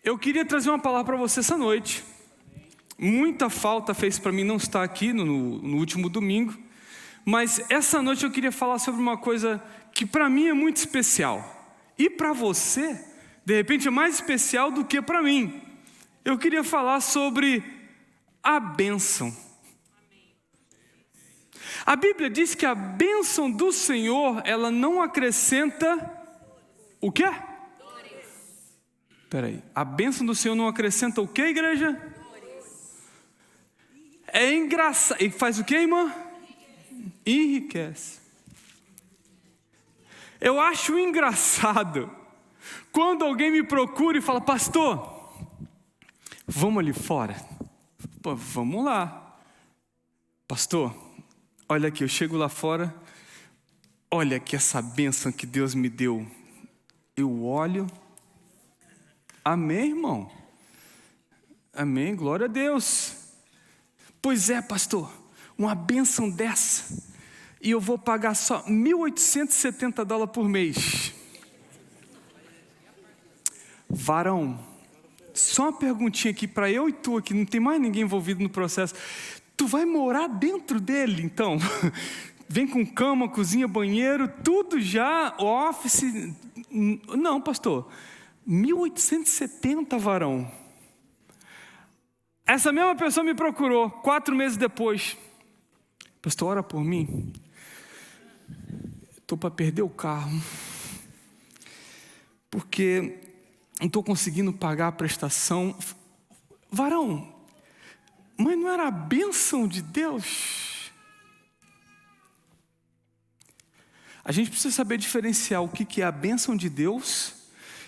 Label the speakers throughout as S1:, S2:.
S1: Eu queria trazer uma palavra para você essa noite. Muita falta fez para mim não estar aqui no último domingo, mas essa noite eu queria falar sobre uma coisa que para mim é muito especial. E para você, de repente, é mais especial do que para mim. Eu queria falar sobre a bênção. A Bíblia diz que a bênção do Senhor, ela não acrescenta o quê? Peraí, a bênção do Senhor não acrescenta o quê, igreja? É engraçado. E faz o quê, irmã? Enriquece. Eu acho engraçado quando alguém me procura e fala: pastor, vamos ali fora? Pô, vamos lá. Pastor, olha aqui, eu chego lá fora, olha aqui essa bênção que Deus me deu. Eu olho. Amém, irmão? Amém, glória a Deus. Pois é, pastor, uma bênção dessa, e eu vou pagar só $1.870 por mês. Varão, só uma perguntinha aqui para eu e tu aqui, não tem mais ninguém envolvido no processo. Tu vai morar dentro dele, então? Vem com cama, cozinha, banheiro, tudo já, office. Não, pastor, 1.870, varão. Essa mesma pessoa me procurou 4 meses depois. Pastor, ora por mim. Estou para perder o carro, porque não estou conseguindo pagar a prestação. Varão, mas não era a bênção de Deus? A gente precisa saber diferenciar o que é a bênção de Deus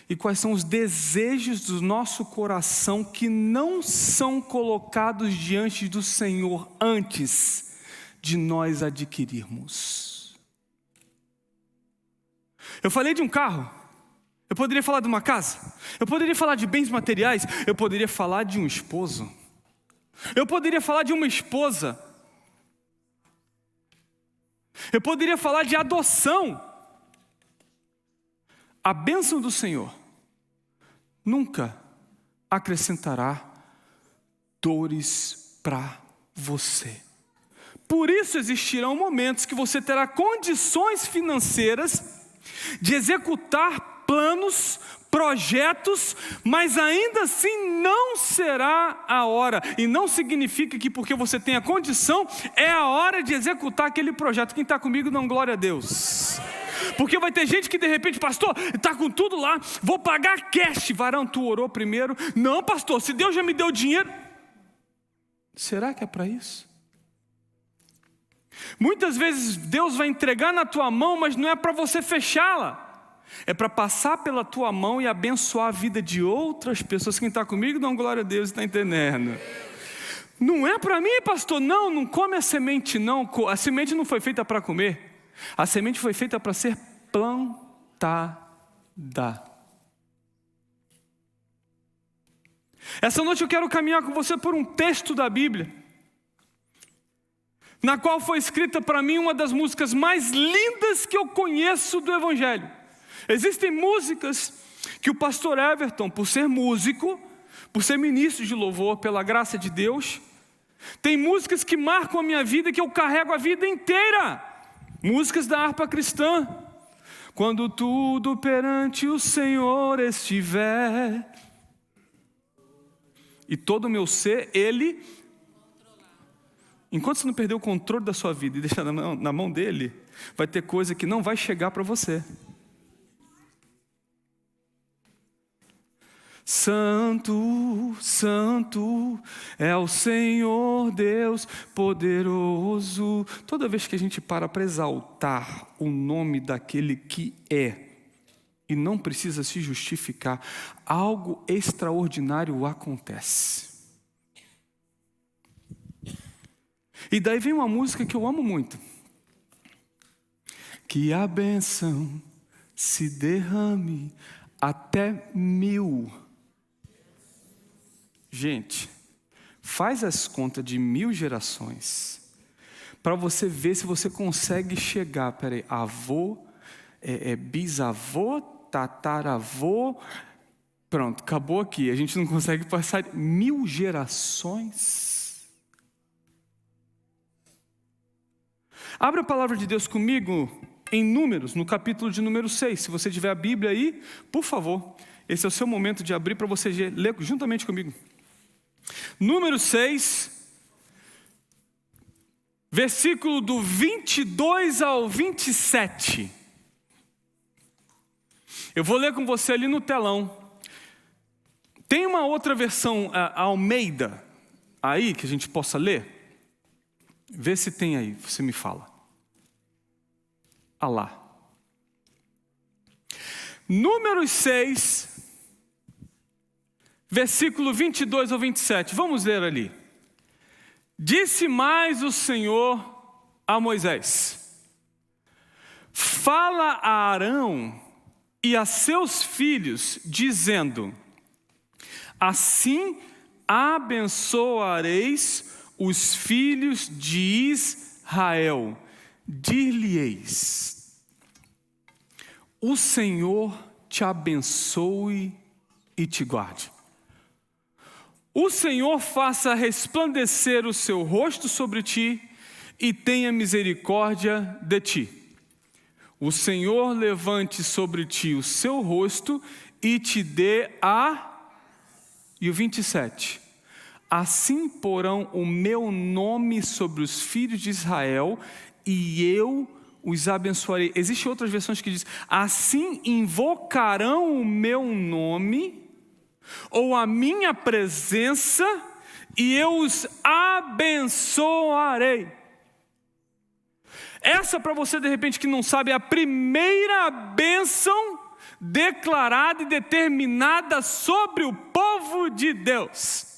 S1: e quais são os desejos do nosso coração que não são colocados diante do Senhor antes de nós adquirirmos. Eu falei de um carro, eu poderia falar de uma casa, eu poderia falar de bens materiais, eu poderia falar de um esposo, eu poderia falar de uma esposa, eu poderia falar de adoção. A bênção do Senhor nunca acrescentará dores para você. Por isso existirão momentos que você terá condições financeiras de executar planos, projetos, mas ainda assim não será a hora. E não significa que porque você tem a condição, é a hora de executar aquele projeto. Quem está comigo, não, glória a Deus. Porque vai ter gente que de repente, pastor, está com tudo lá, vou pagar cash. Varão, tu orou primeiro? Não, pastor, se Deus já me deu dinheiro. Será que é para isso? Muitas vezes Deus vai entregar na tua mão, mas não é para você fechá-la. É para passar pela tua mão e abençoar a vida de outras pessoas. Quem está comigo, não, glória a Deus, está entendendo? Não é para mim, pastor, não come a semente não. A semente não foi feita para comer. A semente foi feita para ser plantada. Essa noite eu quero caminhar com você por um texto da Bíblia, na qual foi escrita para mim uma das músicas mais lindas que eu conheço do Evangelho. Existem músicas que o pastor Everton, por ser músico, por ser ministro de louvor, pela graça de Deus, tem músicas que marcam a minha vida, que eu carrego a vida inteira. Músicas da harpa cristã. Quando tudo perante o Senhor estiver, e todo o meu ser, Ele, enquanto você não perder o controle da sua vida e deixar na mão dele, vai ter coisa que não vai chegar para você. Santo, santo é o Senhor Deus poderoso. Toda vez que a gente para exaltar o nome daquele que é, e não precisa se justificar, algo extraordinário acontece. E daí vem uma música que eu amo muito. Que a bênção se derrame até 1000. Gente, faz as contas de 1000 gerações, para você ver se você consegue chegar, avô, bisavô, tataravô, Pronto, acabou aqui. A gente não consegue passar 1000 gerações. Abra a palavra de Deus comigo em Números, no capítulo de número 6. Se você tiver a Bíblia aí, por favor, esse é o seu momento de abrir para você ler juntamente comigo. Número 6, versículo do 22 ao 27. Eu vou ler com você ali no telão. Tem uma outra versão, a Almeida, aí que a gente possa ler? Vê se tem aí, você me fala. Ah lá. Números 6, versículo 22 ao 27. Vamos ler ali. Disse mais o Senhor a Moisés: fala a Arão e a seus filhos, dizendo: assim abençoareis os filhos de Israel. Dir-lhe-eis: o Senhor te abençoe e te guarde. O Senhor faça resplandecer o seu rosto sobre ti e tenha misericórdia de ti. O Senhor levante sobre ti o seu rosto e te dê E o 27. Assim porão o meu nome sobre os filhos de Israel e eu os abençoarei. Existem outras versões que dizem: assim invocarão o meu nome ou a minha presença e eu os abençoarei. Essa, para você de repente que não sabe, é a primeira bênção declarada e determinada sobre o povo de Deus.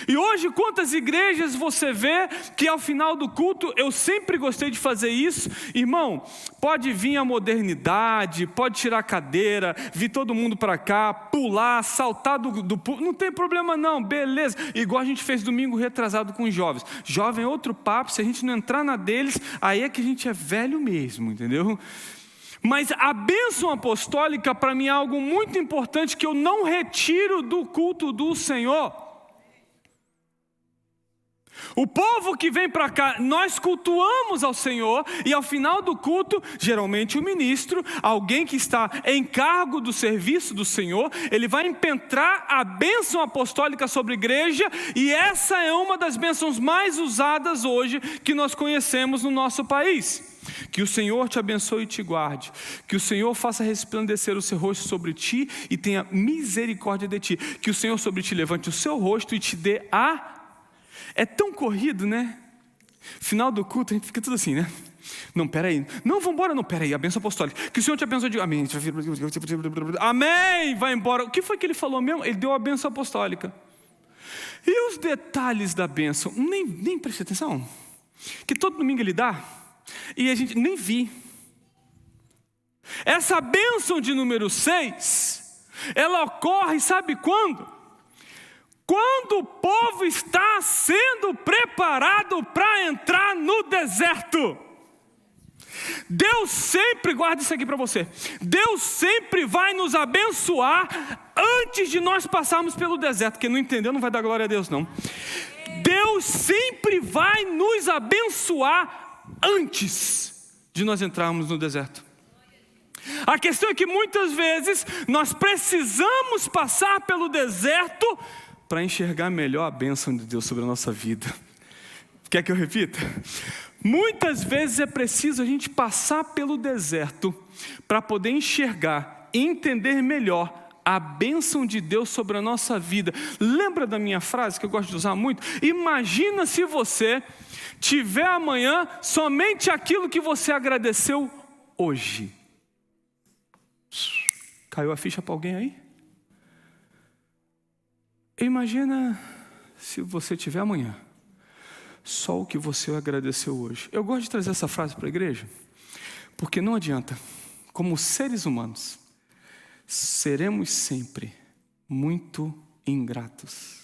S1: E hoje, quantas igrejas você vê que ao final do culto, eu sempre gostei de fazer isso, irmão, pode vir a modernidade, pode tirar a cadeira, vir todo mundo para cá, pular, saltar do púlpito, não tem problema não, beleza, igual a gente fez domingo retrasado com os jovens. Jovem é outro papo, se a gente não entrar na deles, aí é que a gente é velho mesmo, entendeu? Mas a bênção apostólica para mim é algo muito importante que eu não retiro do culto do Senhor. O povo que vem para cá, nós cultuamos ao Senhor e ao final do culto, geralmente o ministro, alguém que está em cargo do serviço do Senhor, ele vai impetrar a bênção apostólica sobre a igreja, e essa é uma das bênçãos mais usadas hoje que nós conhecemos no nosso país. Que o Senhor te abençoe e te guarde, que o Senhor faça resplandecer o seu rosto sobre ti e tenha misericórdia de ti, que o Senhor sobre ti levante o seu rosto e te dê É tão corrido, né? Final do culto a gente fica tudo assim, né? Não, peraí, não, vamos embora, não, peraí, a bênção apostólica, que o Senhor te abençoe, diga amém, amém, vai embora. O que foi que ele falou mesmo? Ele deu a bênção apostólica. E os detalhes da bênção, nem preste atenção, que todo domingo ele dá, e a gente nem vi. Essa bênção de número 6, ela ocorre, sabe quando? Quando o povo está sendo preparado para entrar no deserto. Deus sempre, guarda isso aqui para você, Deus sempre vai nos abençoar antes de nós passarmos pelo deserto. Quem não entendeu não vai dar glória a Deus não. Deus sempre vai nos abençoar antes de nós entrarmos no deserto. A questão é que muitas vezes nós precisamos passar pelo deserto para enxergar melhor a bênção de Deus sobre a nossa vida. Quer que eu repita? Muitas vezes é preciso a gente passar pelo deserto para poder enxergar e entender melhor a bênção de Deus sobre a nossa vida. Lembra da minha frase que eu gosto de usar muito? Imagina se você tiver amanhã somente aquilo que você agradeceu hoje. Caiu a ficha para alguém aí? Imagina se você tiver amanhã só o que você agradeceu hoje. Eu gosto de trazer essa frase para a igreja, porque não adianta, como seres humanos, seremos sempre muito ingratos.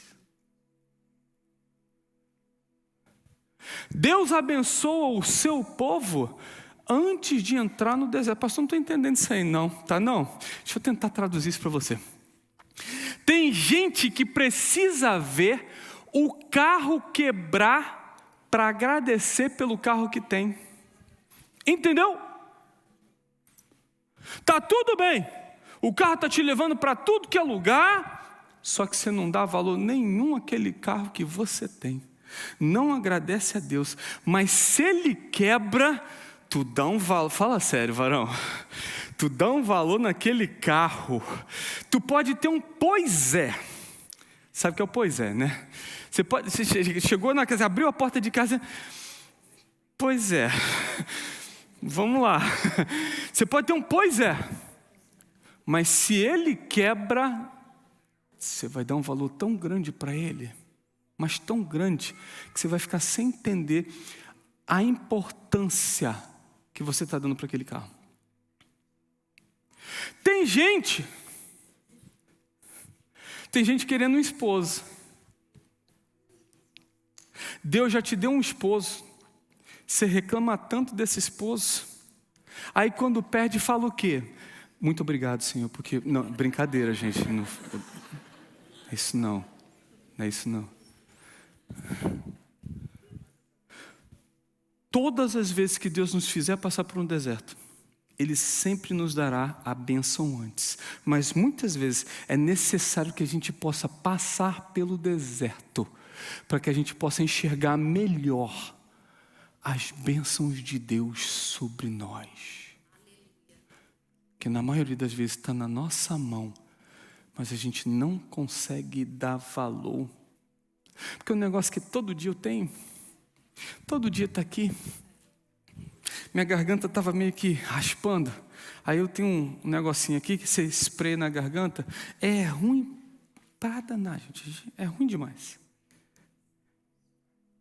S1: Deus abençoa o seu povo antes de entrar no deserto. Pastor, não estou entendendo isso aí não, tá? Não, deixa eu tentar traduzir isso para você. Tem gente que precisa ver o carro quebrar para agradecer pelo carro que tem. Entendeu? Tá tudo bem. O carro tá te levando para tudo que é lugar, só que você não dá valor nenhum àquele carro que você tem. Não agradece a Deus. Mas se ele quebra, tu dá um valor. Fala sério, varão. Tu dá um valor naquele carro. Tu pode ter um pois é. Sabe o que é o pois é, né? Você chegou na casa, abriu a porta de casa. Pois é. Vamos lá. Você pode ter um pois é. Mas se ele quebra, você vai dar um valor tão grande para ele. Mas tão grande, que você vai ficar sem entender a importância que você está dando para aquele carro. Tem gente querendo um esposo. Deus já te deu um esposo. Você reclama tanto desse esposo. Aí quando perde, fala o quê? Muito obrigado, Senhor, porque... Não, brincadeira, gente. Não é isso não. Não é isso não. Todas as vezes que Deus nos fizer passar por um deserto, Ele sempre nos dará a bênção antes. Mas muitas vezes é necessário que a gente possa passar pelo deserto, para que a gente possa enxergar melhor as bênçãos de Deus sobre nós. Que na maioria das vezes está na nossa mão, mas a gente não consegue dar valor. Porque é um negócio que todo dia eu tenho, todo dia está aqui. Minha garganta estava meio que raspando. Aí eu tenho um negocinho aqui que você espreia na garganta. É ruim para danar, gente. É ruim demais.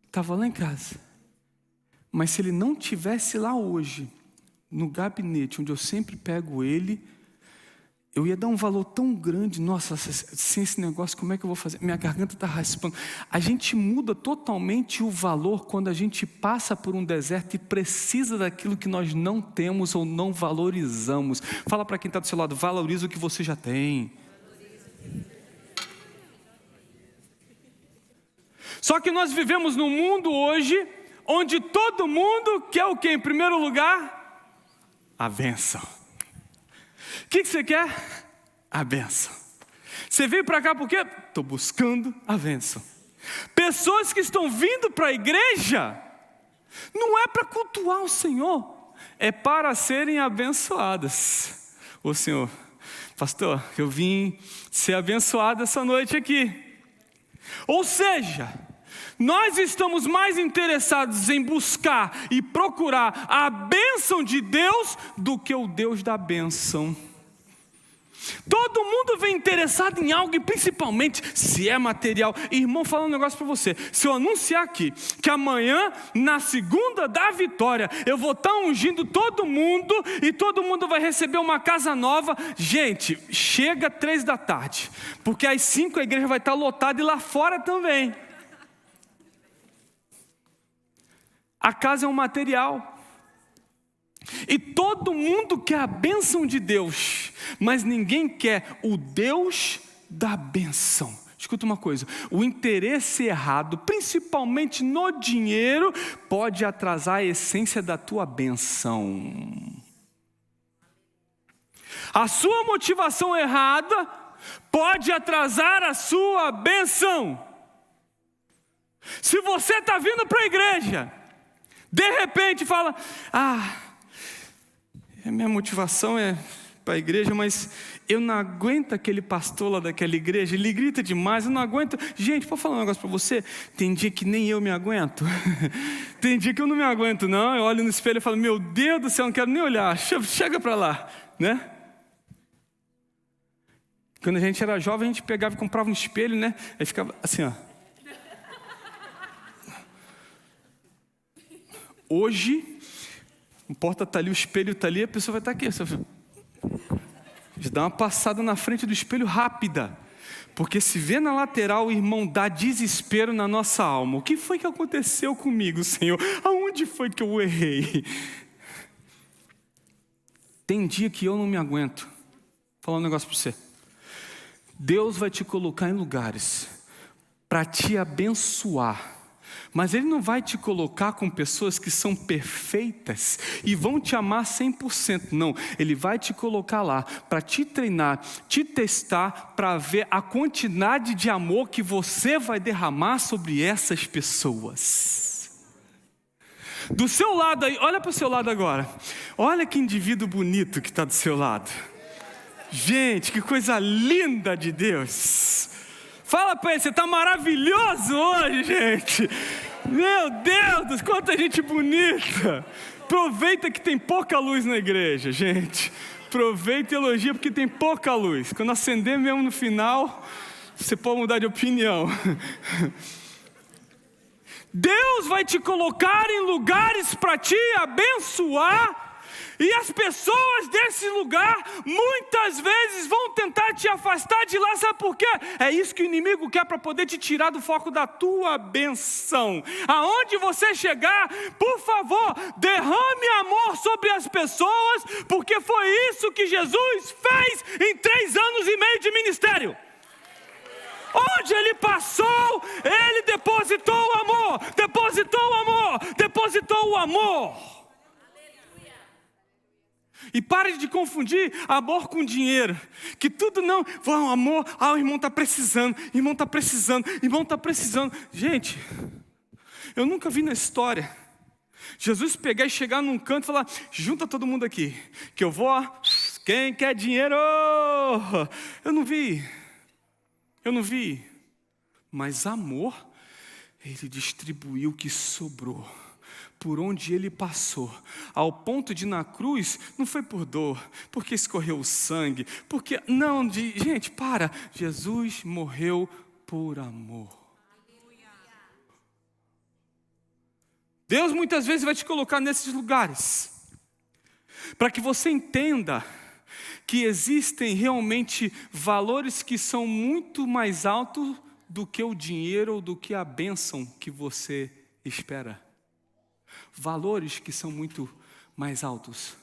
S1: Estava lá em casa. Mas se ele não tivesse lá hoje, no gabinete onde eu sempre pego ele, eu ia dar um valor tão grande. Nossa, sem esse negócio, como é que eu vou fazer? Minha garganta está raspando. A gente muda totalmente o valor quando a gente passa por um deserto e precisa daquilo que nós não temos ou não valorizamos. Fala para quem está do seu lado, valoriza o que você já tem. Só que nós vivemos num mundo hoje onde todo mundo quer o quê? Em primeiro lugar, a bênção. O que você quer? A bênção. Você veio para cá por quê? Estou buscando a bênção. Pessoas que estão vindo para a igreja, não é para cultuar o Senhor, é para serem abençoadas. Ô Senhor, pastor, eu vim ser abençoado essa noite aqui. Ou seja, nós estamos mais interessados em buscar e procurar a bênção de Deus do que o Deus da bênção. Todo mundo vem interessado em algo, e principalmente se é material. Irmão, falando um negócio para você. Se eu anunciar aqui que amanhã, na segunda da vitória, eu vou estar ungindo todo mundo e todo mundo vai receber uma casa nova. Gente, chega 3 da tarde, porque às 5 a igreja vai estar lotada e lá fora também. A casa é um material. E todo mundo quer a bênção de Deus, mas ninguém quer o Deus da bênção. Escuta uma coisa, o interesse errado, principalmente no dinheiro, pode atrasar a essência da tua bênção. A sua motivação errada pode atrasar a sua bênção. Se você está vindo para a igreja, de repente fala, minha motivação é para a igreja, mas eu não aguento aquele pastor lá daquela igreja, ele grita demais, eu não aguento. Gente, posso falar um negócio para você? Tem dia que nem eu me aguento. Tem dia que eu não me aguento não, eu olho no espelho e falo, meu Deus do céu, eu não quero nem olhar, chega para lá, né? Quando a gente era jovem, a gente pegava e comprava um espelho, né? Aí ficava assim, ó. Hoje, a porta está ali, o espelho está ali, a pessoa vai estar aqui. Já dá uma passada na frente do espelho rápida. Porque se vê na lateral, o irmão, dá desespero na nossa alma. O que foi que aconteceu comigo, Senhor? Aonde foi que eu errei? Tem dia que eu não me aguento. Vou falar um negócio para você. Deus vai te colocar em lugares para te abençoar. Mas Ele não vai te colocar com pessoas que são perfeitas e vão te amar 100%. Não, Ele vai te colocar lá para te treinar, te testar, para ver a quantidade de amor que você vai derramar sobre essas pessoas. Do seu lado aí, olha para o seu lado agora. Olha que indivíduo bonito que está do seu lado. Gente, que coisa linda de Deus. Fala para ele, você está maravilhoso hoje, gente. Meu Deus, quanta gente bonita. Aproveita que tem pouca luz na igreja, gente. Aproveita e elogia porque tem pouca luz. Quando acender mesmo no final, você pode mudar de opinião. Deus vai te colocar em lugares para te abençoar. E as pessoas desse lugar muitas vezes vão tentar te afastar de lá, sabe por quê? É isso que o inimigo quer para poder te tirar do foco da tua benção. Aonde você chegar, por favor, derrame amor sobre as pessoas, porque foi isso que Jesus fez em 3 anos e meio de ministério. Onde Ele passou, Ele depositou o amor, depositou o amor, depositou o amor. E pare de confundir amor com dinheiro. Que tudo não, amor, o irmão está precisando, irmão está precisando, irmão está precisando. Gente, eu nunca vi na história Jesus pegar e chegar num canto e falar, junta todo mundo aqui, que eu vou, quem quer dinheiro? Eu não vi. Mas amor, Ele distribuiu o que sobrou. Por onde Ele passou, ao ponto de na cruz, não foi por dor, porque escorreu o sangue, porque, não, gente, para, Jesus morreu por amor. Deus muitas vezes vai te colocar nesses lugares, para que você entenda que existem realmente valores que são muito mais altos do que o dinheiro ou do que a bênção que você espera. Valores que são muito mais altos.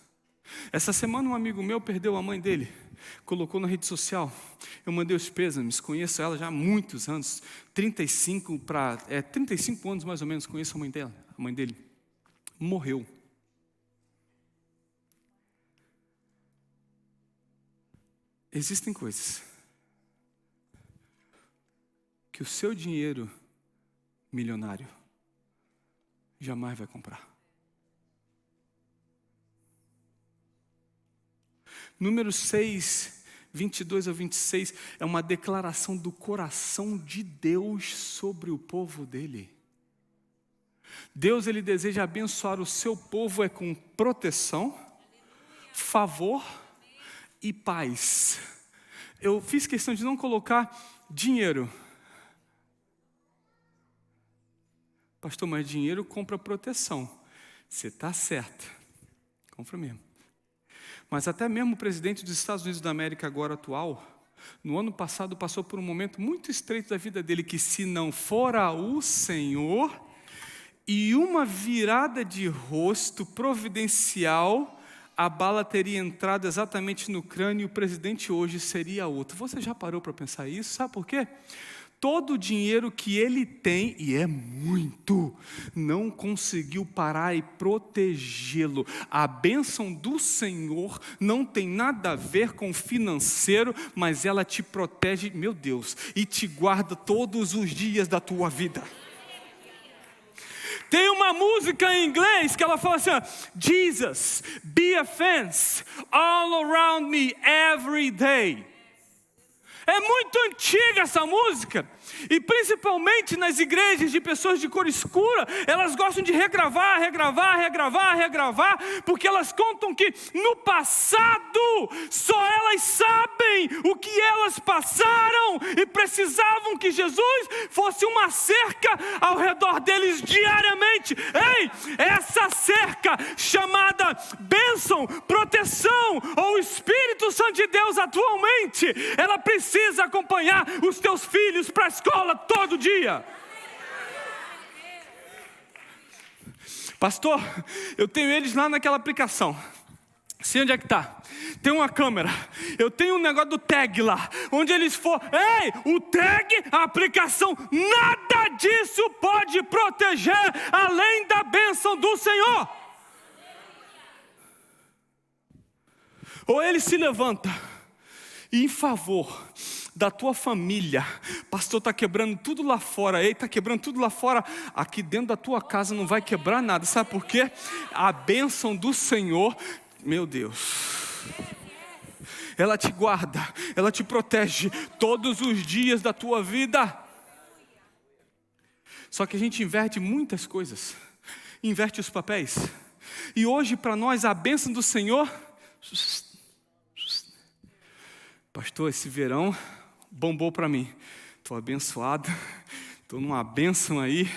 S1: Essa semana um amigo meu perdeu a mãe dele, colocou na rede social. Eu mandei os pêsames, conheço ela já há muitos anos, 35 anos mais ou menos, conheço a mãe dele. Morreu. Existem coisas que o seu dinheiro milionário jamais vai comprar. Número 6, 22 a 26, é uma declaração do coração de Deus sobre o povo dele. Deus, Ele deseja abençoar o seu povo com proteção, favor e paz. Eu fiz questão de não colocar dinheiro. Pastor, mas dinheiro compra proteção. Você está certo. Compra mesmo. Mas até mesmo o presidente dos Estados Unidos da América agora atual, no ano passado passou por um momento muito estreito da vida dele, que se não fora o Senhor, e uma virada de rosto providencial, a bala teria entrado exatamente no crânio e o presidente hoje seria outro. Você já parou para pensar isso? Sabe por quê? Todo o dinheiro que ele tem, e é muito, não conseguiu parar e protegê-lo. A bênção do Senhor não tem nada a ver com o financeiro, mas ela te protege, meu Deus, e te guarda todos os dias da tua vida. Tem uma música em inglês que ela fala assim, Jesus, be a fence all around me every day. É muito antiga essa música, e principalmente nas igrejas de pessoas de cor escura, elas gostam de regravar, porque elas contam que no passado, só elas sabem o que elas passaram, e precisavam que Jesus fosse uma cerca ao redor deles diariamente. Ei, essa cerca chamada bênção, proteção, ou Espírito Santo de Deus atualmente, ela precisa acompanhar os teus filhos para a escola todo dia. Pastor, eu tenho eles lá naquela aplicação. Sei onde é que está. Tem uma câmera. Eu tenho um negócio do tag lá. Onde eles for. Ei, o tag, a aplicação, nada disso pode proteger além da bênção do Senhor. Ou ele se levanta e em favor da tua família, pastor, está quebrando tudo lá fora, está quebrando tudo lá fora, aqui dentro da tua casa não vai quebrar nada, sabe por quê? A bênção do Senhor, meu Deus, ela te guarda, ela te protege todos os dias da tua vida. Só que a gente inverte muitas coisas, inverte os papéis, e hoje para nós a bênção do Senhor, pastor, esse verão bombou para mim, estou abençoado, estou numa bênção aí,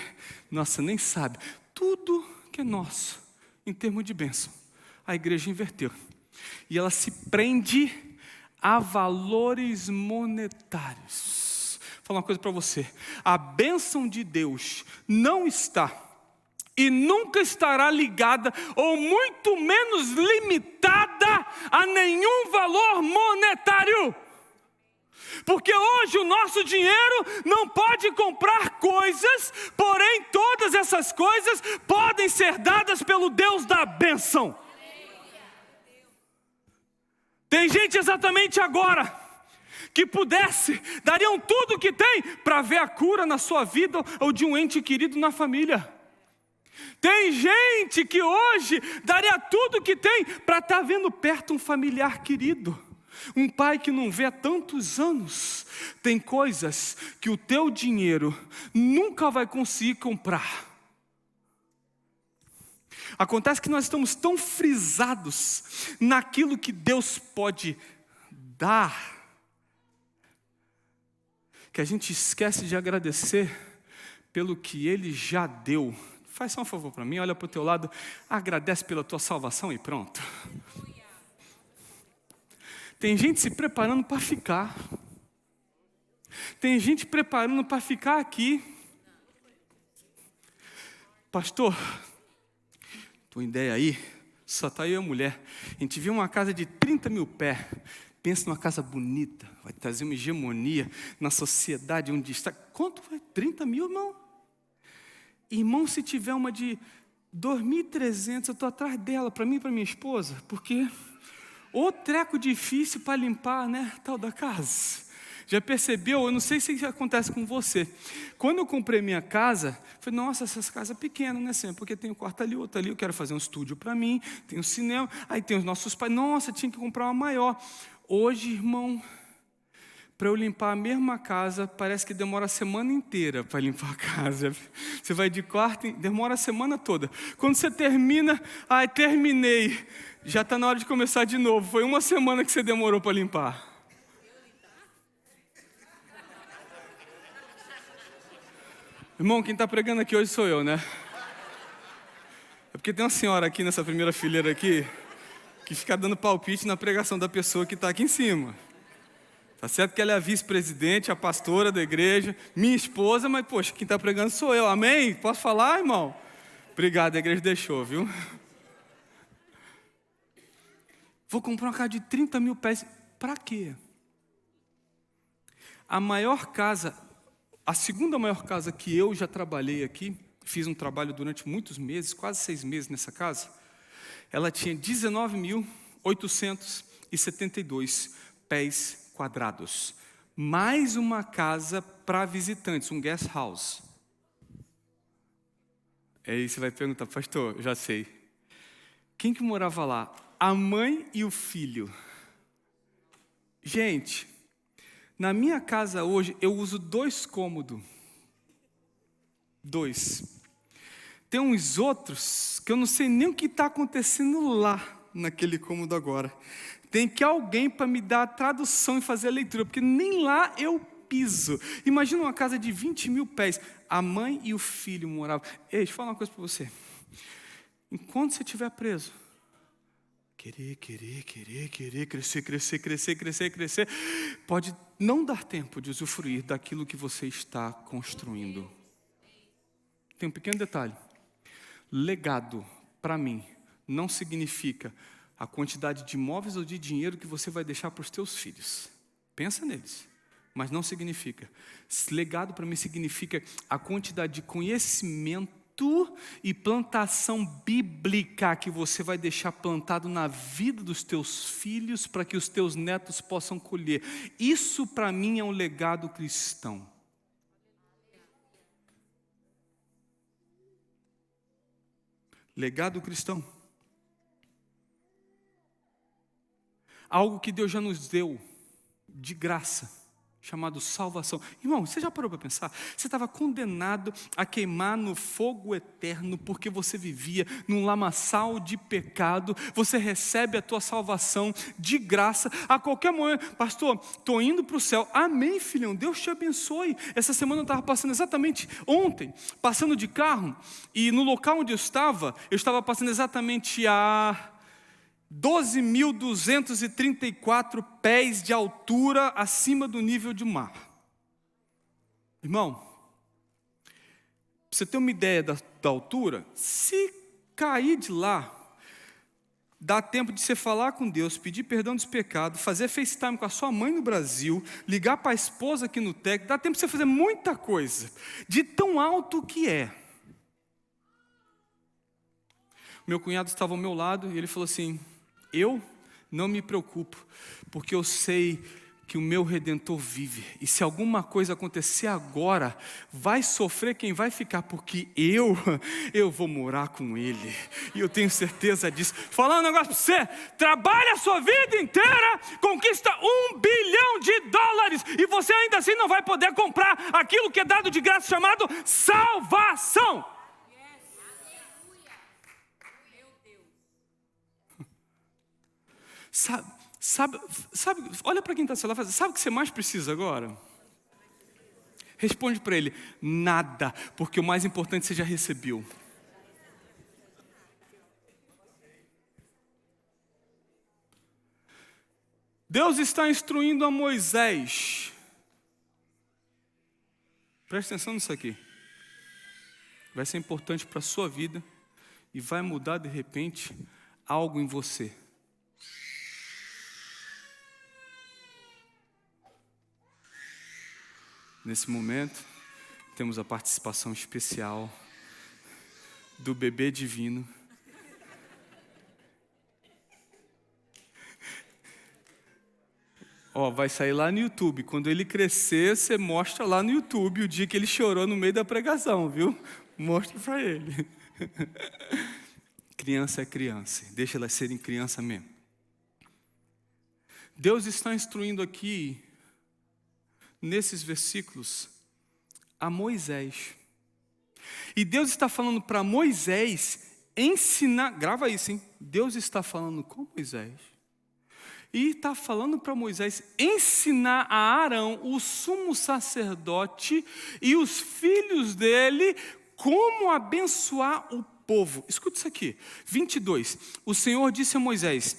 S1: nossa, nem sabe, tudo que é nosso, em termos de bênção, a igreja inverteu, e ela se prende a valores monetários. Vou falar uma coisa para você, a bênção de Deus não está e nunca estará ligada, ou muito menos limitada, a nenhum valor monetário. Porque hoje o nosso dinheiro não pode comprar coisas, porém todas essas coisas podem ser dadas pelo Deus da bênção. Tem gente exatamente agora que pudesse, dariam tudo o que tem para ver a cura na sua vida ou de um ente querido na família. Tem gente que hoje daria tudo que tem para estar vendo perto um familiar querido, um pai que não vê há tantos anos. Tem coisas que o teu dinheiro nunca vai conseguir comprar. Acontece que nós estamos tão frisados naquilo que Deus pode dar, que a gente esquece de agradecer pelo que Ele já deu. Faz só um favor para mim, olha para o teu lado, agradece pela tua salvação e pronto. Tem gente se preparando para ficar. Tem gente preparando para ficar aqui. Pastor, tua ideia aí, só está eu e a mulher. A gente viu uma casa de 30 mil pés. Pensa numa casa bonita, vai trazer uma hegemonia na sociedade onde está. Quanto vai? 30 mil, irmão? Irmão, se tiver uma de 2.300, eu estou atrás dela, para mim e para minha esposa, porque o treco difícil para limpar, né, tal da casa. Já percebeu? Eu não sei se isso acontece com você. Quando eu comprei minha casa, falei, nossa, essas casas pequenas, né, Senhor? Porque tem um quarto ali, outro ali, eu quero fazer um estúdio para mim, tem um cinema, aí tem os nossos pais, nossa, tinha que comprar uma maior. Hoje, irmão, para eu limpar a mesma casa, parece que demora a semana inteira para limpar a casa. Você vai de quarto, demora a semana toda. Quando você termina, terminei. Já está na hora de começar de novo. Foi uma semana que você demorou para limpar. Irmão, quem está pregando aqui hoje sou eu, né? É porque tem uma senhora aqui nessa primeira fileira aqui, que fica dando palpite na pregação da pessoa que está aqui em cima. Tá certo que ela é a vice-presidente, a pastora da igreja, minha esposa, mas poxa, quem está pregando sou eu, amém? Posso falar, irmão? Obrigado, a igreja deixou, viu? Vou comprar uma casa de 30 mil pés, para quê? A maior casa, a segunda maior casa que eu já trabalhei aqui, fiz um trabalho durante muitos meses, quase 6 meses nessa casa, ela tinha 19.872 pés quadrados, mais uma casa para visitantes, um guest house. Aí você vai perguntar, pastor, eu já sei. Quem que morava lá? A mãe e o filho. Gente, na minha casa hoje eu uso 2 cômodos. 2. Tem uns outros que eu não sei nem o que está acontecendo lá naquele cômodo agora. Tem que alguém para me dar a tradução e fazer a leitura, porque nem lá eu piso. Imagina uma casa de 20 mil pés. A mãe e o filho moravam. Ei, deixa eu falar uma coisa para você. Enquanto você estiver preso, querer, crescer, pode não dar tempo de usufruir daquilo que você está construindo. Tem um pequeno detalhe. Legado, para mim, não significa a quantidade de imóveis ou de dinheiro que você vai deixar para os teus filhos. Pensa neles. Mas não significa. Legado para mim significa a quantidade de conhecimento e plantação bíblica que você vai deixar plantado na vida dos teus filhos para que os teus netos possam colher. Isso para mim é um legado cristão. Legado cristão. Algo que Deus já nos deu de graça, chamado salvação. Irmão, você já parou para pensar? Você estava condenado a queimar no fogo eterno porque você vivia num lamaçal de pecado. Você recebe a tua salvação de graça a qualquer momento. Pastor, estou indo para o céu. Amém, filhão, Deus te abençoe. Essa semana eu estava passando exatamente ontem, passando de carro, e no local onde eu estava passando exatamente a 12.234 pés de altura acima do nível do mar. Irmão, para você ter uma ideia da altura, se cair de lá, dá tempo de você falar com Deus, pedir perdão dos pecados, fazer FaceTime com a sua mãe no Brasil, ligar para a esposa aqui no TEC, dá tempo de você fazer muita coisa, de tão alto que é. Meu cunhado estava ao meu lado e ele falou assim: eu não me preocupo, porque eu sei que o meu Redentor vive. E se alguma coisa acontecer agora, vai sofrer quem vai ficar, porque eu vou morar com Ele. E eu tenho certeza disso. Falando um negócio para você, trabalha a sua vida inteira, conquista $1 bilhão, e você ainda assim não vai poder comprar aquilo que é dado de graça, chamado salvação. Sabe, olha para quem está ao seu lado e fala: sabe o que você mais precisa agora? Responde para ele: nada, porque o mais importante você já recebeu. Deus está instruindo a Moisés. Preste atenção nisso aqui. Vai ser importante para a sua vida e vai mudar de repente algo em você. Nesse momento, temos a participação especial do bebê divino. Vai sair lá no YouTube. Quando ele crescer, você mostra lá no YouTube o dia que ele chorou no meio da pregação, viu? Mostra para ele. Criança é criança. Deixa elas serem criança mesmo. Deus está instruindo aqui, nesses versículos, a Moisés. E Deus está falando para Moisés ensinar, grava isso, hein? Deus está falando com Moisés. E está falando para Moisés ensinar a Arão, o sumo sacerdote, e os filhos dele, como abençoar o povo. Escuta isso aqui, 22. O Senhor disse a Moisés,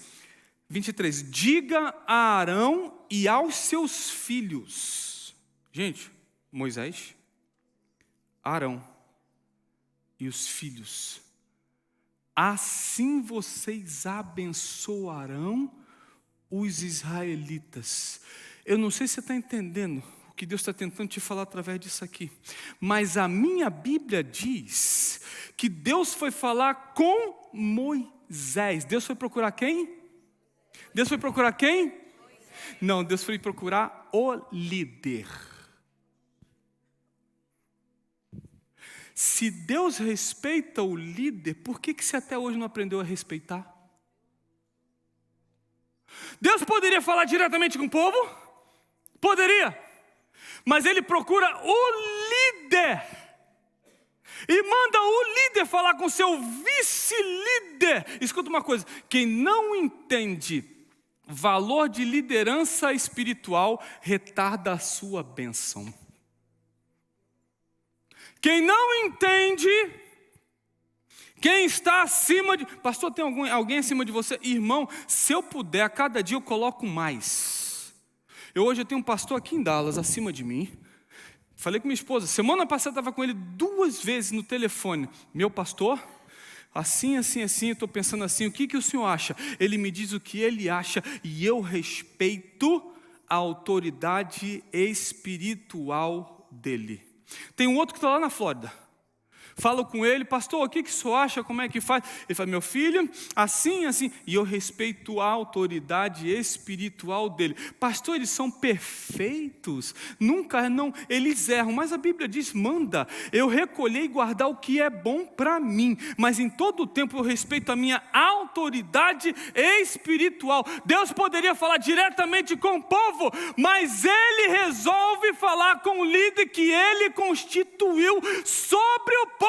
S1: 23, diga a Arão e aos seus filhos. Gente, Moisés, Arão e os filhos. Assim vocês abençoarão os israelitas. Eu não sei se você está entendendo o que Deus está tentando te falar através disso aqui, mas a minha Bíblia diz que Deus foi falar com Moisés. Deus foi procurar quem? Deus foi procurar quem? Não, Deus foi procurar o líder. Se Deus respeita o líder, por que você até hoje não aprendeu a respeitar? Deus poderia falar diretamente com o povo? Poderia. Mas Ele procura o líder. E manda o líder falar com seu vice-líder. Escuta uma coisa, quem não entende valor de liderança espiritual, retarda a sua bênção. Quem não entende, quem está acima de... Pastor, tem alguém acima de você? Irmão, se eu puder, a cada dia eu coloco mais. Hoje eu tenho um pastor aqui em Dallas, acima de mim. Falei com minha esposa, semana passada eu estava com ele 2 vezes no telefone. Meu pastor, assim, assim, assim, eu estou pensando assim, o que o senhor acha? Ele me diz o que ele acha e eu respeito a autoridade espiritual dele. Tem um outro que está lá na Flórida. Falo com ele, pastor, o que o senhor acha, como é que faz? Ele fala, meu filho, assim, assim, e eu respeito a autoridade espiritual dele. Pastor, eles são perfeitos? Nunca, não, eles erram, mas a Bíblia diz, manda eu recolher e guardar o que é bom para mim, mas em todo o tempo eu respeito a minha autoridade espiritual. Deus poderia falar diretamente com o povo, mas ele resolve falar com o líder que ele constituiu sobre o povo.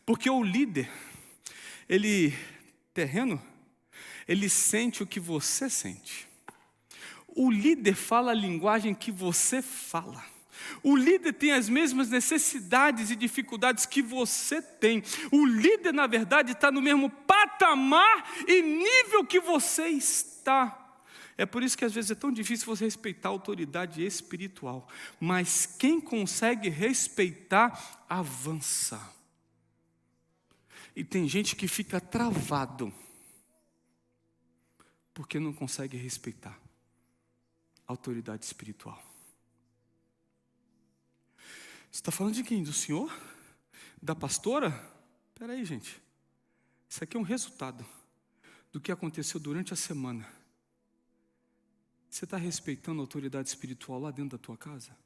S1: Porque o líder, ele, terreno, ele sente o que você sente. O líder fala a linguagem que você fala. O líder tem as mesmas necessidades e dificuldades que você tem. O líder, na verdade, está no mesmo patamar e nível que você está. É por isso que às vezes é tão difícil você respeitar a autoridade espiritual. Mas quem consegue respeitar, avança. E tem gente que fica travado, porque não consegue respeitar a autoridade espiritual. Você está falando de quem? Do senhor? Da pastora? Espera aí, gente. Isso aqui é um resultado do que aconteceu durante a semana. Você está respeitando a autoridade espiritual lá dentro da tua casa?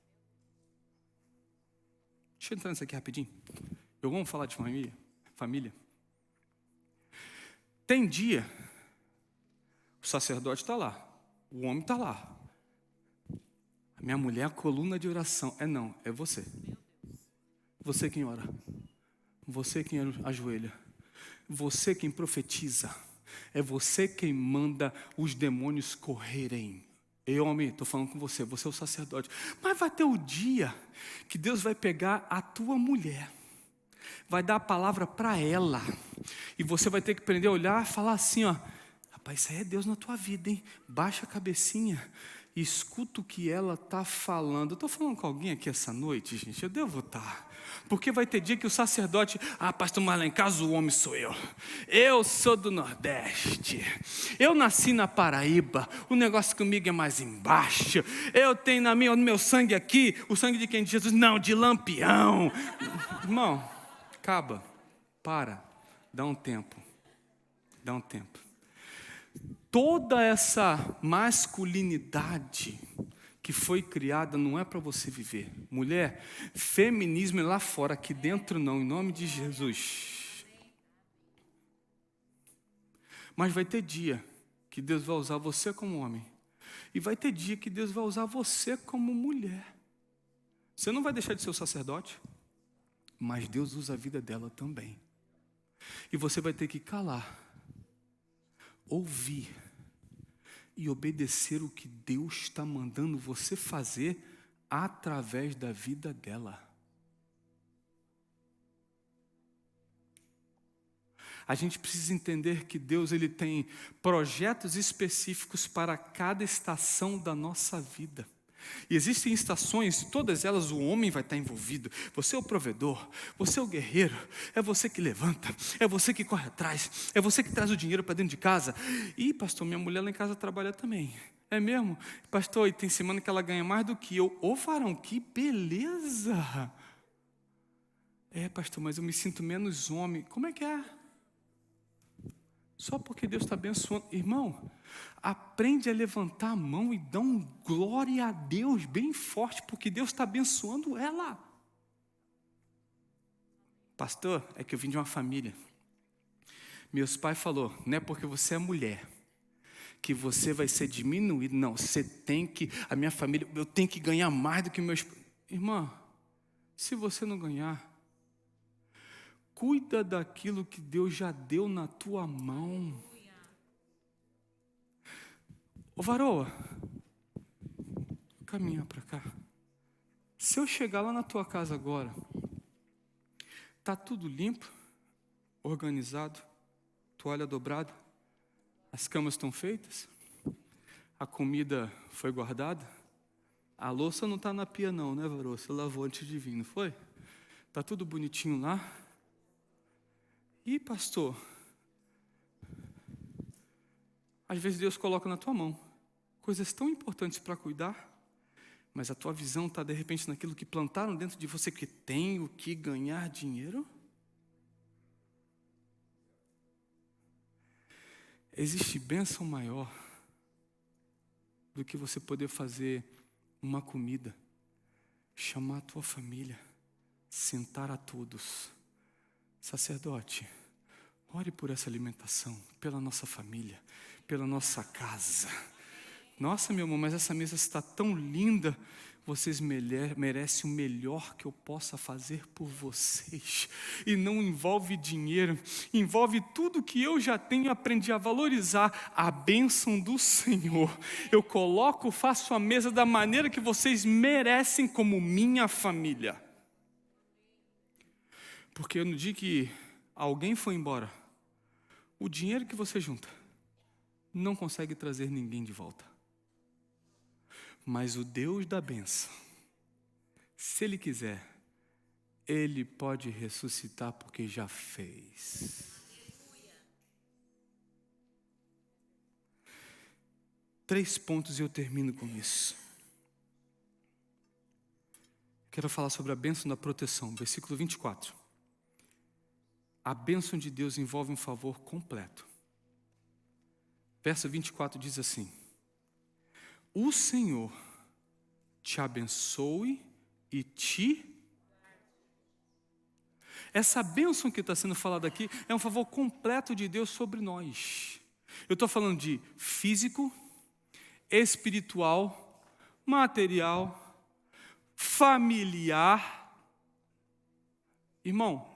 S1: Deixa eu entrar nisso aqui rapidinho. Vamos falar de família. Tem dia, o sacerdote está lá, o homem está lá. A minha mulher é a coluna de oração. Não, é você. Você quem ora. Você quem ajoelha. Você quem profetiza. É você quem manda os demônios correrem. Eu, homem, estou falando com você, você é o sacerdote. Mas vai ter o dia que Deus vai pegar a tua mulher, vai dar a palavra para ela, e você vai ter que aprender a olhar e falar assim, ó, rapaz, isso aí é Deus na tua vida, hein? Baixa a cabecinha e escuta o que ela está falando. Eu estou falando com alguém aqui essa noite, gente, eu devo estar. Porque vai ter dia que o sacerdote, pastor, mas lá em casa o homem sou eu. Eu sou do Nordeste. Eu nasci na Paraíba. O negócio comigo é mais embaixo. Eu tenho no meu sangue aqui, o sangue de quem? De Jesus? Não, de Lampião. Irmão, acaba. Para. Dá um tempo. Toda essa masculinidade que foi criada não é para você viver. Mulher, feminismo é lá fora, aqui dentro não, em nome de Jesus. Mas vai ter dia que Deus vai usar você como homem. E vai ter dia que Deus vai usar você como mulher. Você não vai deixar de ser o sacerdote, mas Deus usa a vida dela também. E você vai ter que calar, ouvir e obedecer o que Deus está mandando você fazer através da vida dela. A gente precisa entender que Deus ele tem projetos específicos para cada estação da nossa vida. E existem estações, todas elas o homem vai estar envolvido. Você é o provedor, você é o guerreiro, é você que levanta, é você que corre atrás, é você que traz o dinheiro para dentro de casa. E pastor, minha mulher lá em casa trabalha também. É mesmo? Pastor, e tem semana que ela ganha mais do que eu. Ô varão, que beleza! É pastor, mas eu me sinto menos homem. Como é que é? Só porque Deus está abençoando. Irmão, aprende a levantar a mão e dá um glória a Deus bem forte, porque Deus está abençoando ela. Pastor, é que eu vim de uma família. Meus pais falaram, não é porque você é mulher que você vai ser diminuído. Não, você tem que, a minha família, eu tenho que ganhar mais do que meus... Irmã, se você não ganhar, cuida daquilo que Deus já deu na tua mão. Ô varoa, caminha para cá. Se eu chegar lá na tua casa agora, tá tudo limpo, organizado, toalha dobrada, as camas estão feitas, a comida foi guardada, a louça não está na pia não, né varoa? Você lavou antes de vir, não foi? Tá tudo bonitinho lá. E pastor, às vezes Deus coloca na tua mão coisas tão importantes para cuidar, mas a tua visão está de repente naquilo que plantaram dentro de você, que tem o que ganhar dinheiro? Existe bênção maior do que você poder fazer uma comida, chamar a tua família, sentar a todos. Sacerdote, ore por essa alimentação, pela nossa família, pela nossa casa. Nossa, meu irmão, mas essa mesa está tão linda. Vocês merecem o melhor que eu possa fazer por vocês. E não envolve dinheiro, envolve tudo que eu já tenho, aprendi a valorizar, a bênção do Senhor. Eu faço a mesa da maneira que vocês merecem como minha família. Porque no dia que alguém for embora, o dinheiro que você junta não consegue trazer ninguém de volta. Mas o Deus da bênção, se Ele quiser, Ele pode ressuscitar porque já fez. 3 pontos e eu termino com isso. Quero falar sobre a bênção da proteção, versículo 24. A bênção de Deus envolve um favor completo. Verso 24 diz assim: o Senhor te abençoe e te... Essa bênção que está sendo falada aqui é um favor completo de Deus sobre nós. Eu estou falando de físico, espiritual, material, familiar. Irmão,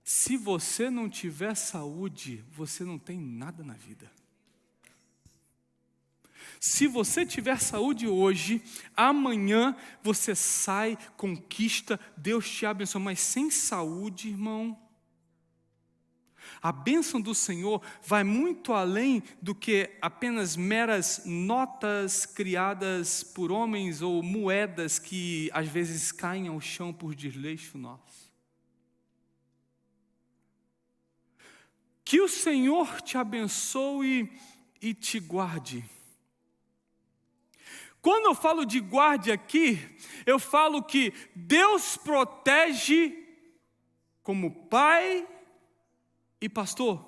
S1: se você não tiver saúde, você não tem nada na vida. Se você tiver saúde hoje, amanhã você sai, conquista, Deus te abençoa. Mas sem saúde, irmão, a bênção do Senhor vai muito além do que apenas meras notas criadas por homens ou moedas que às vezes caem ao chão por desleixo nosso. Que o Senhor te abençoe e te guarde. Quando eu falo de guarde aqui, eu falo que Deus protege como pai e pastor.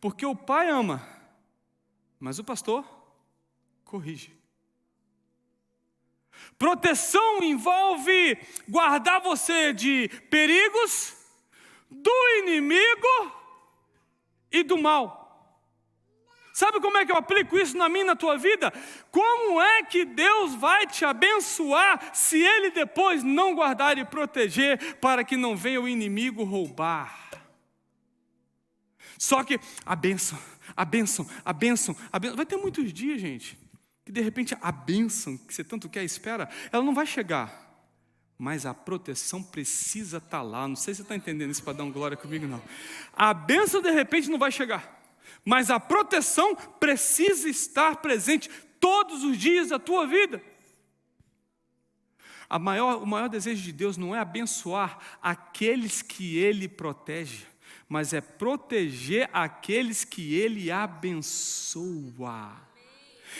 S1: Porque o pai ama, mas o pastor corrige. Proteção envolve guardar você de perigos, do inimigo e do mal. Sabe como é que eu aplico isso na minha e na tua vida? Como é que Deus vai te abençoar se Ele depois não guardar e proteger para que não venha o inimigo roubar? Só que a bênção, vai ter muitos dias, gente, que de repente a bênção que você tanto quer, espera, ela não vai chegar. Mas a proteção precisa estar lá. Não sei se você está entendendo isso para dar uma glória comigo, não. A bênção de repente não vai chegar, mas a proteção precisa estar presente todos os dias da tua vida. O maior desejo de Deus não é abençoar aqueles que Ele protege, mas é proteger aqueles que Ele abençoa.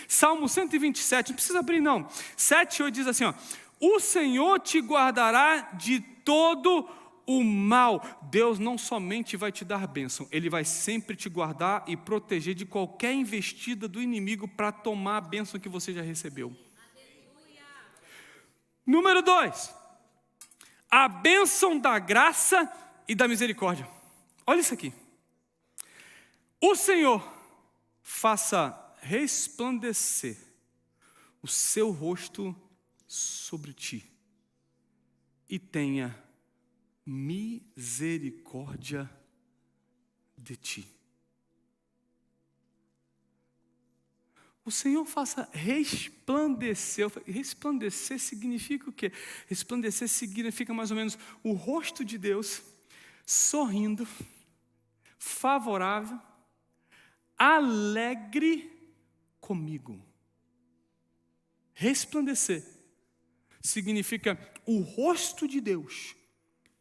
S1: Salmo 127, não precisa abrir não. 7 e 8 diz assim, ó: o Senhor te guardará de todo o mal. Deus não somente vai te dar bênção, Ele vai sempre te guardar e proteger de qualquer investida do inimigo para tomar a bênção que você já recebeu. Aleluia. Número 2, a bênção da graça e da misericórdia. Olha isso aqui. O Senhor faça resplandecer o seu rosto sobre ti e tenha misericórdia de ti. O Senhor faça resplandecer. Resplandecer significa o quê? Resplandecer significa mais ou menos o rosto de Deus sorrindo, favorável, alegre comigo. Resplandecer significa o rosto de Deus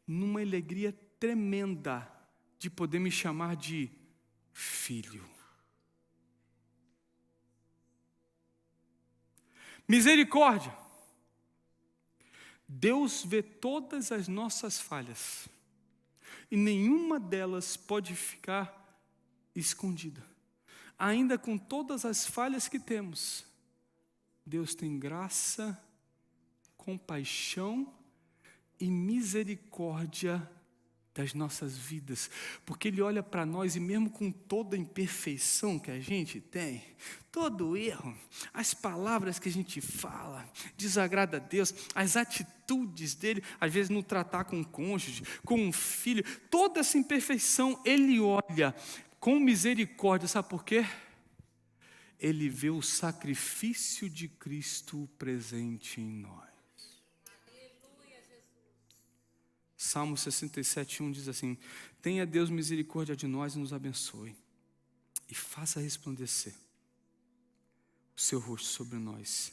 S1: numa alegria tremenda de poder me chamar de filho. Misericórdia. Deus vê todas as nossas falhas e nenhuma delas pode ficar escondida. Ainda com todas as falhas que temos, Deus tem graça, compaixão e misericórdia das nossas vidas, porque Ele olha para nós e mesmo com toda a imperfeição que a gente tem, todo erro, as palavras que a gente fala, desagrada a Deus, as atitudes dele, às vezes no tratar com o cônjuge, com um filho, toda essa imperfeição, Ele olha com misericórdia, sabe por quê? Ele vê o sacrifício de Cristo presente em nós. Salmo 67:1 diz assim: tenha Deus misericórdia de nós e nos abençoe, e faça resplandecer o seu rosto sobre nós.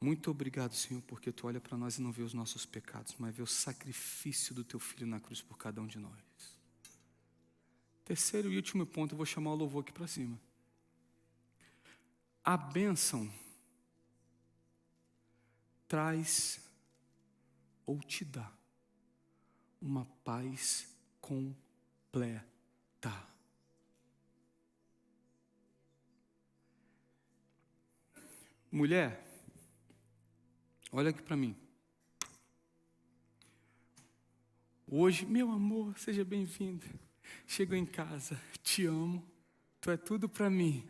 S1: Muito obrigado, Senhor, porque Tu olha para nós e não vê os nossos pecados, mas vê o sacrifício do Teu Filho na cruz por cada um de nós. Terceiro e último ponto, eu vou chamar o louvor aqui para cima. A bênção traz ou te dá uma paz completa. Mulher, olha aqui para mim. Hoje, meu amor, seja bem-vinda. Chego em casa, te amo, tu é tudo para mim.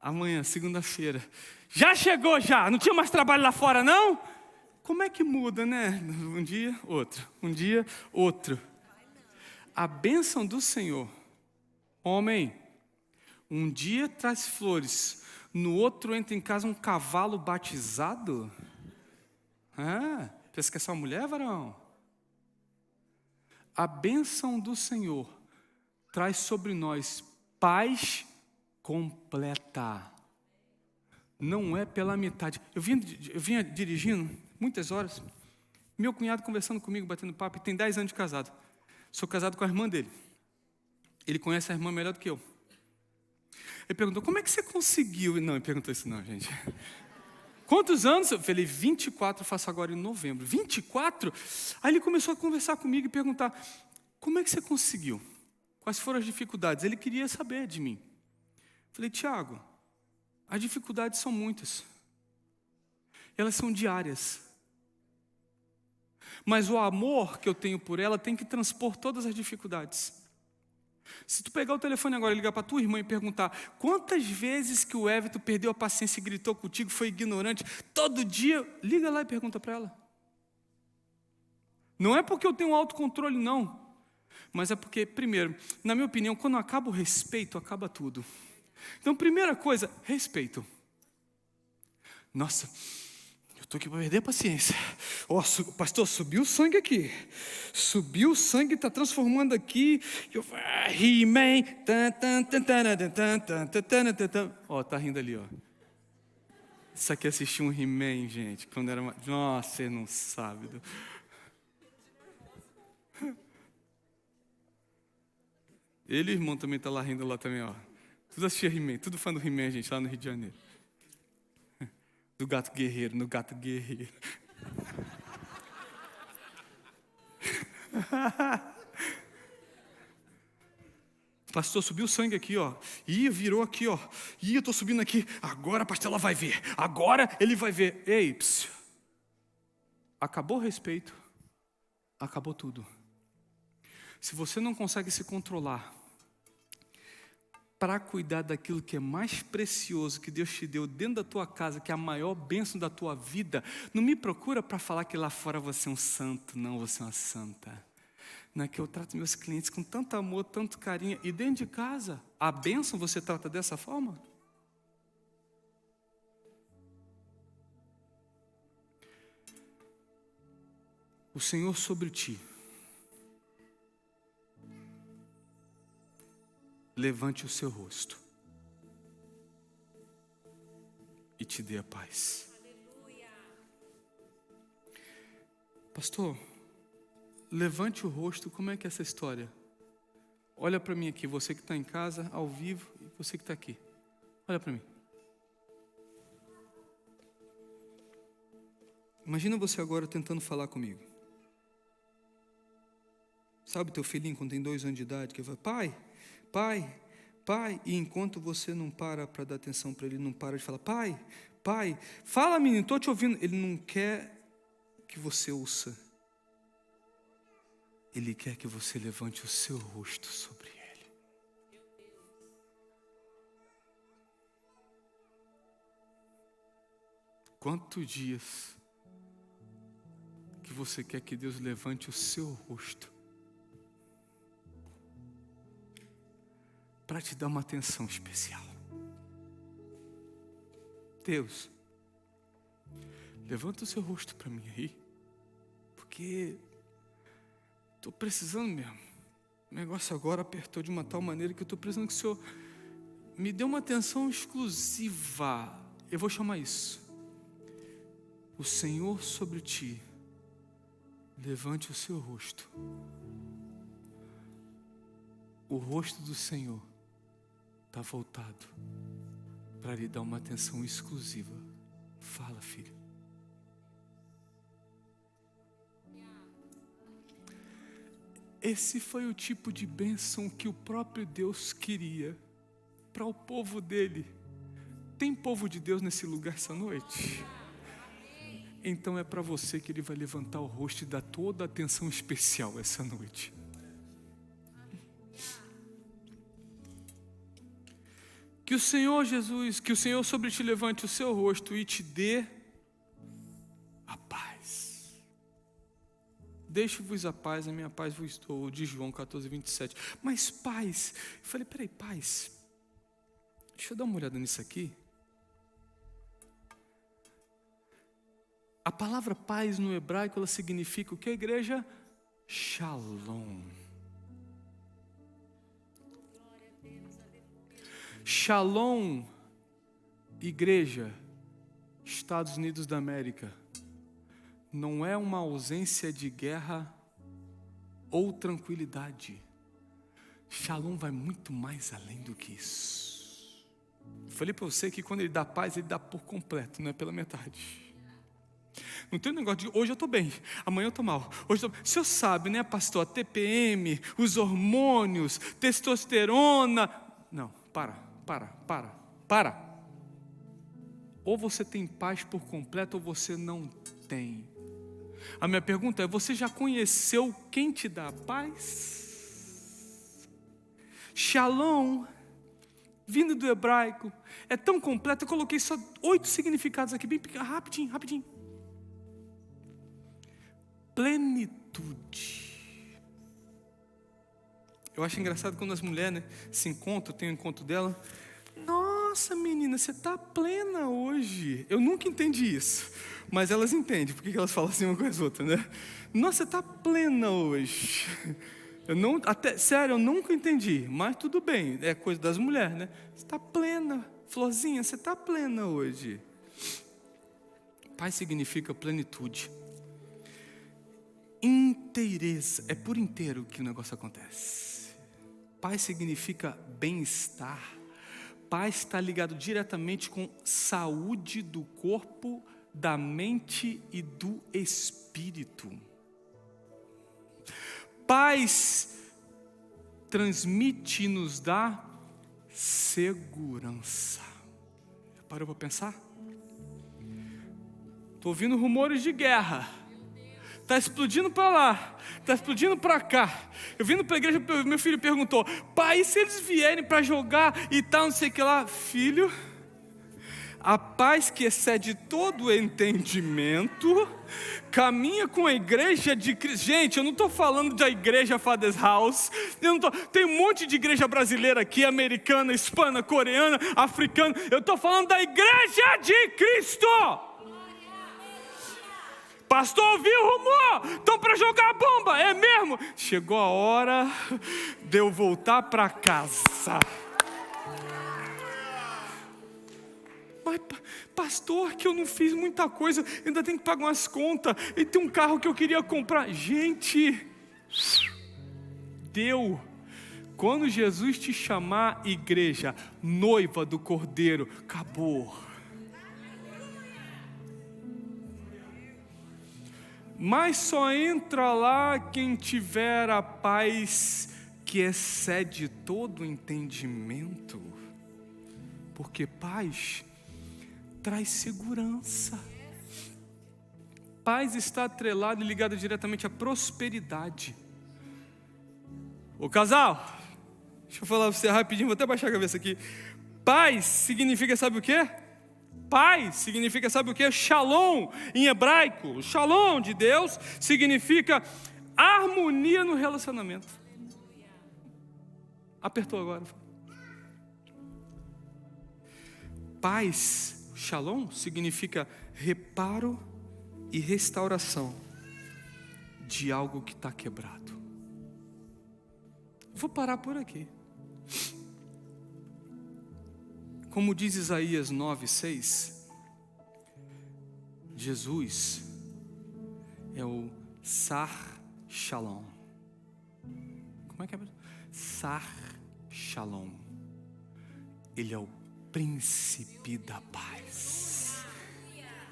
S1: Amanhã, segunda-feira, já chegou já, não tinha mais trabalho lá fora não? Como é que muda, né? Um dia, outro. Um dia, outro. A bênção do Senhor, homem, um dia traz flores, no outro entra em casa um cavalo batizado? Pensa que é só mulher, varão? A bênção do Senhor traz sobre nós paz completa. Não é pela metade. Eu vinha dirigindo muitas horas, meu cunhado conversando comigo, batendo papo, e tem 10 anos de casado. Sou casado com a irmã dele. Ele conhece a irmã melhor do que eu. Ele perguntou, como é que você conseguiu? Não, ele perguntou isso não, gente. Quantos anos? Eu falei, 24, faço agora em novembro. 24? Aí ele começou a conversar comigo e perguntar, como é que você conseguiu? Quais foram as dificuldades? Ele queria saber de mim. Eu falei, Tiago, as dificuldades são muitas. Elas são diárias. Mas o amor que eu tenho por ela tem que transpor todas as dificuldades. Se tu pegar o telefone agora e ligar para tua irmã e perguntar quantas vezes que o Everton perdeu a paciência e gritou contigo, foi ignorante, todo dia, liga lá e pergunta para ela. Não é porque eu tenho autocontrole, não. Mas é porque, primeiro, na minha opinião, quando acaba o respeito, acaba tudo. Então, primeira coisa, respeito. Nossa, eu estou aqui para perder a paciência. Pastor, subiu o sangue aqui. Subiu o sangue, está transformando aqui. He-Man. Está rindo ali, ó. Isso aqui assistiu um He-Man, gente. Quando era uma... Nossa, você não sabe. Ele e o irmão também está lá rindo lá também, ó. Tudo assistia He-Man, tudo fã do He-Man, gente, lá no Rio de Janeiro. Do gato guerreiro, no gato guerreiro. Pastor, subiu o sangue aqui, ó. Ih, virou aqui, ó. Ih, eu estou subindo aqui. Agora a pastela vai ver. Agora ele vai ver. Ei, psiu. Acabou o respeito. Acabou tudo. Se você não consegue se controlar para cuidar daquilo que é mais precioso que Deus te deu dentro da tua casa, que é a maior bênção da tua vida, não me procura para falar que lá fora você é um santo, não, você é uma santa. Não é que eu trato meus clientes com tanto amor, tanto carinho, e dentro de casa, a bênção você trata dessa forma? O Senhor sobre ti levante o seu rosto e te dê a paz. Aleluia. Pastor, levante o rosto. Como é que é essa história? Olha para mim aqui, você que está em casa, ao vivo, e você que está aqui. Olha para mim. Imagina você agora tentando falar comigo. Sabe teu filhinho quando tem 2 anos de idade, que vai, pai, pai, pai, e enquanto você não para dar atenção para ele, não para de falar, pai, pai, fala menino, estou te ouvindo. Ele não quer que você ouça. Ele quer que você levante o seu rosto sobre ele. Quantos dias que você quer que Deus levante o seu rosto para te dar uma atenção especial? Deus, levanta o seu rosto para mim aí, porque estou precisando mesmo. O negócio agora apertou de uma tal maneira que eu estou precisando que o Senhor me dê uma atenção exclusiva. Eu vou chamar isso: o Senhor sobre ti. Levante o seu rosto. O rosto do Senhor está voltado para lhe dar uma atenção exclusiva. Fala, filho. Esse foi o tipo de bênção que o próprio Deus queria para o povo dele. Tem povo de Deus nesse lugar essa noite? Então é para você que ele vai levantar o rosto e dar toda a atenção especial essa noite. Que o Senhor Jesus, que o Senhor sobre ti levante o seu rosto e te dê a paz. Deixo-vos a paz, a minha paz vos dou, de João 14:27. Mas paz, eu falei, peraí, paz, deixa eu dar uma olhada nisso aqui. A palavra paz no hebraico, ela significa o que, igreja? Shalom. Shalom, igreja, Estados Unidos da América, não é uma ausência de guerra ou tranquilidade. Shalom vai muito mais além do que isso. Eu falei para você que quando ele dá paz, ele dá por completo, não é pela metade. Não tem um negócio de hoje eu estou bem, amanhã eu estou mal. O senhor sabe, né, pastor? A TPM, os hormônios, testosterona. Não, para. Ou você tem paz por completo ou você não tem. A minha pergunta é: você já conheceu quem te dá a paz? Shalom, vindo do hebraico, é tão completo. Eu coloquei só 8 significados aqui, bem rapidinho. Plenitude. Eu acho engraçado quando as mulheres, né, se encontram, tem um encontro dela. Nossa, menina, você está plena hoje. Eu nunca entendi isso, mas elas entendem porque elas falam assim uma com as outras, né? Nossa, você está plena hoje. Sério, eu nunca entendi, mas tudo bem, é coisa das mulheres, né? Você está plena, florzinha, você está plena hoje. Paz significa plenitude. Inteireza, é por inteiro que o negócio acontece. Paz significa bem-estar. Paz está ligado diretamente com saúde do corpo, da mente e do espírito. Paz transmite e nos dá segurança. Parou para pensar? Estou ouvindo rumores de guerra. Está explodindo para lá, está explodindo para cá. Eu vindo para a igreja, meu filho perguntou: pai, e se eles vierem para jogar e tal, não sei o que lá? Filho, a paz que excede todo o entendimento caminha com a igreja de Cristo. Gente, eu não estou falando da igreja Father's House. Tem um monte de igreja brasileira aqui, americana, hispana, coreana, africana. Eu estou falando da igreja de Cristo. Pastor, ouvi o rumor, estão para jogar bomba, é mesmo? Chegou a hora de eu voltar para casa. Mas, pastor, que eu não fiz muita coisa, ainda tenho que pagar umas contas, e tem um carro que eu queria comprar. Gente, Deu. Quando Jesus te chamar, igreja, noiva do Cordeiro, acabou. Mas só entra lá quem tiver a paz que excede todo entendimento. Porque paz traz segurança. Paz está atrelada e ligada diretamente à prosperidade. Ô casal, deixa eu falar para você rapidinho, vou até baixar a cabeça aqui. Paz significa, sabe o quê? Paz significa, sabe o quê? Shalom, em hebraico. Shalom de Deus significa harmonia no relacionamento. Apertou agora. Paz, shalom, significa reparo e restauração de algo que está quebrado. Vou parar por aqui. Como diz Isaías 9:6, Jesus é o Sar Shalom. Como é que é? Sar Shalom. Ele é o príncipe da paz.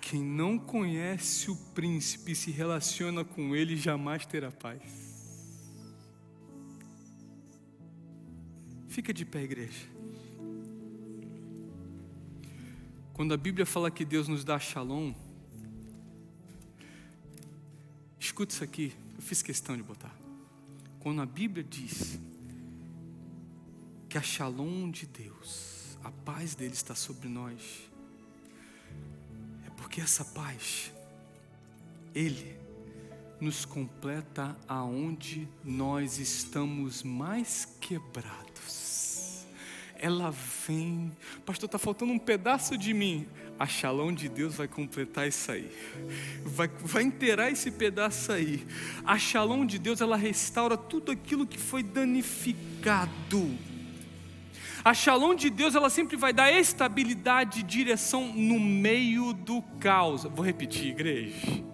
S1: Quem não conhece o príncipe e se relaciona com ele jamais terá paz. Fica de pé, igreja. Quando a Bíblia fala que Deus nos dá shalom, escuta isso aqui, eu fiz questão de botar. Quando a Bíblia diz que a shalom de Deus, a paz dele está sobre nós, é porque essa paz, ele nos completa aonde nós estamos mais quebrados. Ela vem, pastor, está faltando um pedaço de mim. A shalom de Deus vai completar isso aí, vai inteirar esse pedaço aí. A shalom de Deus, ela restaura tudo aquilo que foi danificado. A shalom de Deus, ela sempre vai dar estabilidade e direção no meio do caos. Vou repetir, igreja.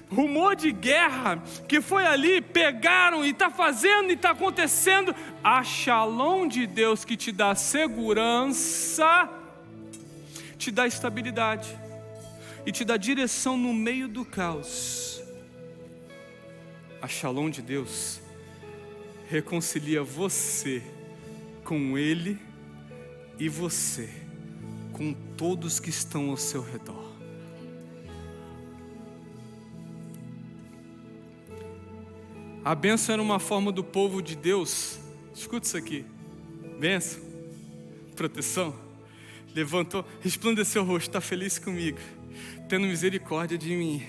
S1: Rumor de guerra que foi ali, pegaram e está fazendo e está acontecendo. A shalom de Deus que te dá segurança, te dá estabilidade e te dá direção no meio do caos. A shalom de Deus reconcilia você com Ele e você com todos que estão ao seu redor. A bênção era uma forma do povo de Deus. Escuta isso aqui. Bênção, proteção. Levantou, resplandeceu o rosto, está feliz comigo, tendo misericórdia de mim.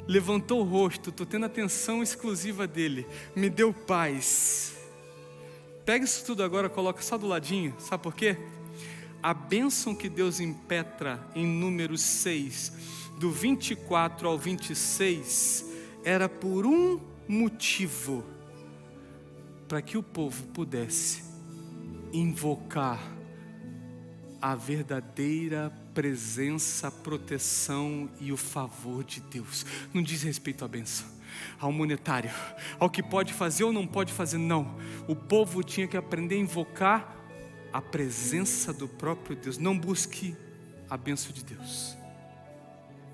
S1: Levantou o rosto, estou tendo atenção exclusiva dele, me deu paz. Pega isso tudo agora, coloca só do ladinho, sabe por quê? A bênção que Deus impetra em Números 6, do 24 ao 26, era por um motivo, para que o povo pudesse invocar a verdadeira presença, proteção e o favor de Deus. Não diz respeito à bênção, ao monetário, ao que pode fazer ou não pode fazer, não. O povo tinha que aprender a invocar a presença do próprio Deus. Não busque a bênção de Deus,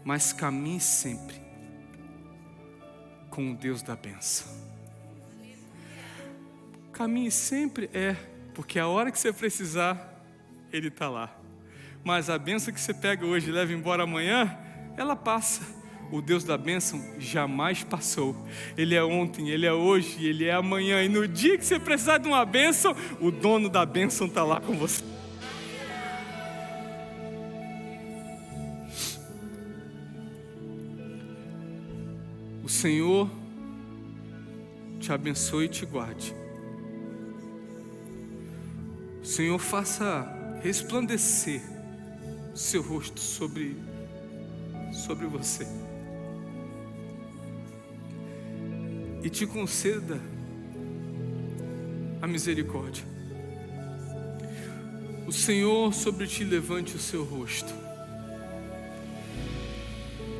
S1: mas caminhe sempre com o Deus da bênção. Caminhe sempre, porque a hora que você precisar, Ele está lá. Mas a bênção que você pega hoje e leva embora amanhã, ela passa. O Deus da bênção jamais passou. Ele é ontem, Ele é hoje, Ele é amanhã. E no dia que você precisar de uma bênção, o dono da bênção está lá com você. O Senhor te abençoe e te guarde. O Senhor faça resplandecer o seu rosto sobre você e te conceda a misericórdia. O Senhor sobre ti levante o seu rosto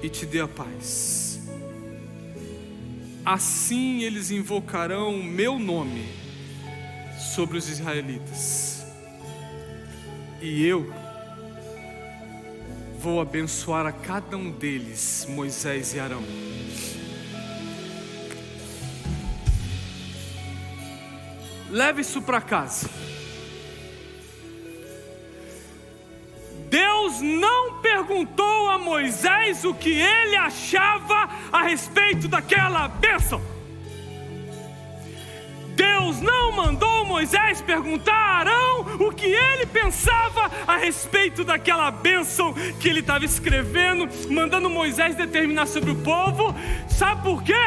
S1: e te dê a paz. assim eles invocarão o meu nome sobre os israelitas, e eu vou abençoar a cada um deles, Moisés e Arão. Leve isso para casa. Deus não perguntou a Moisés o que ele achava a respeito daquela bênção. Deus não mandou Moisés perguntar a Arão o que ele pensava a respeito daquela bênção que ele estava escrevendo, mandando Moisés determinar sobre o povo. Sabe por quê?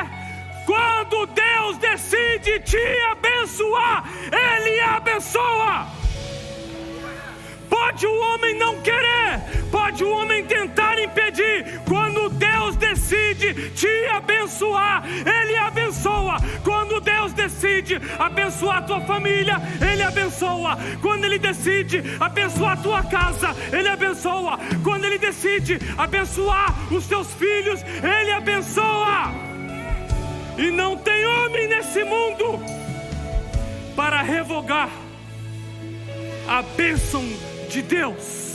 S1: Quando Deus decide te abençoar, Ele abençoa. Pode o homem não querer, pode o homem tentar impedir. Quando Deus decide te abençoar, Ele abençoa. Quando Deus decide abençoar a tua família, Ele abençoa. Quando Ele decide abençoar a tua casa, Ele abençoa. Quando Ele decide abençoar os teus filhos, Ele abençoa. E não tem homem nesse mundo para revogar a bênção de Deus.